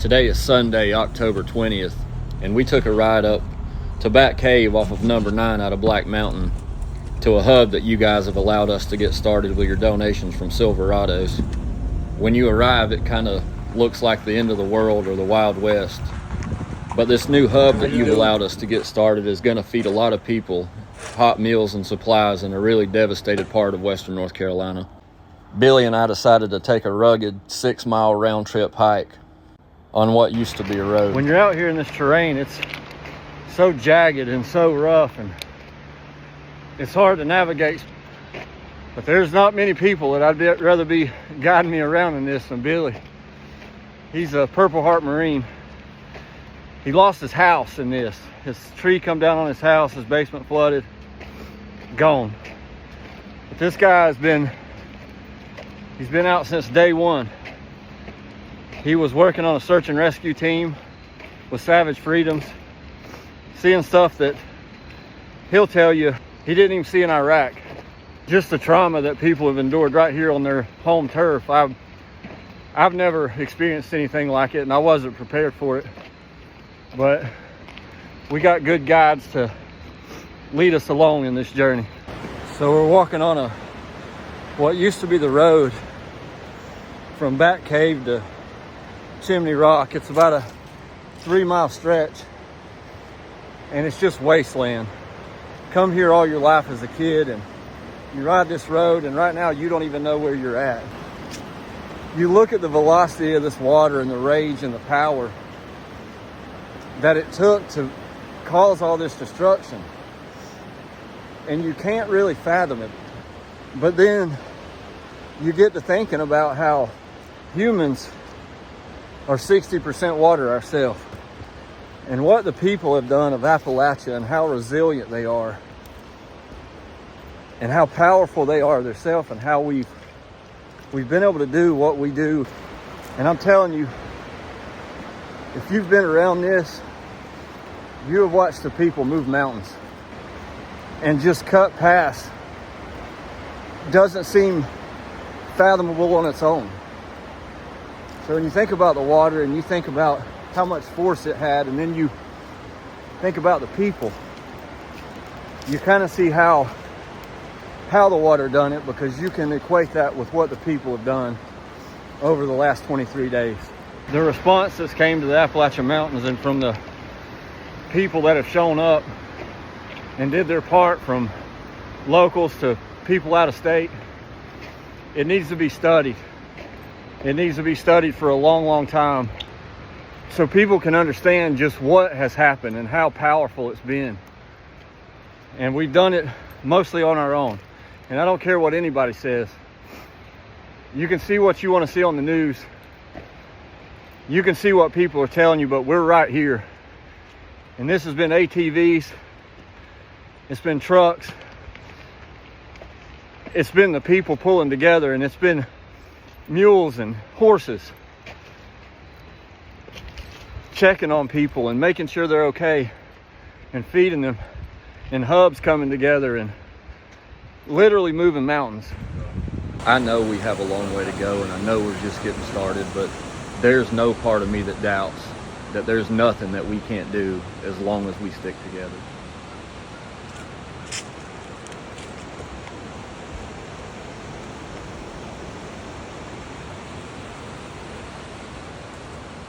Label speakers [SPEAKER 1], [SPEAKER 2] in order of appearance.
[SPEAKER 1] Today is Sunday, October 20th, and we took a ride up to Bat Cave off of number 9 out of Black Mountain to a hub that you guys have allowed us to get started with your donations from Silverados. When you arrive, it kind of looks like the end of the world or the Wild West. But this new hub that you've allowed us to get started is going to feed a lot of people hot meals and supplies in a really devastated part of western North Carolina. Billy and I decided to take a rugged 6-mile round trip hike on what used to be a road.
[SPEAKER 2] When you're out here in this terrain, it's so jagged and so rough, and it's hard to navigate. But there's not many people that I'd rather be guiding me around in this than Billy. He's a Purple Heart Marine. He lost his house in this. His tree come down on his house, his basement flooded, gone. But this guy he's been out since day one. He was working on a search and rescue team with Savage Freedoms, seeing stuff that he'll tell you he didn't even see in Iraq. Just the trauma that people have endured right here on their home turf. I've never experienced anything like it, and I wasn't prepared for it. But we got good guides to lead us along in this journey. So we're walking on what used to be the road from Bat Cave to Chimney Rock. It's about a 3-mile stretch, and it's just wasteland. Come here all your life as a kid, and you ride this road, and right now you don't even know where you're at. You look at the velocity of this water and the rage and the power that it took to cause all this destruction, and you can't really fathom it. But then you get to thinking about how humans are 60% water ourselves, and what the people have done of Appalachia and how resilient they are and how powerful they are themselves, and how we've been able to do what we do. And I'm telling you, if you've been around this, you have watched the people move mountains and just cut past. Doesn't seem fathomable on its own. So when you think about the water and you think about how much force it had, and then you think about the people, you kind of see how the water done it, because you can equate that with what the people have done over the last 23 days. The response that's came to the Appalachian Mountains, and from the people that have shown up and did their part, from locals to people out of state, it needs to be studied. It needs to be studied for a long, long time, so people can understand just what has happened and how powerful it's been. And we've done it mostly on our own. And I don't care what anybody says. You can see what you want to see on the news. You can see what people are telling you, but we're right here. And this has been ATVs. It's been trucks. It's been the people pulling together, and it's been mules and horses checking on people and making sure they're okay, and feeding them, and hubs coming together, and literally moving mountains.
[SPEAKER 1] I know we have a long way to go, and I know we're just getting started, but there's no part of me that doubts that there's nothing that we can't do as long as we stick together.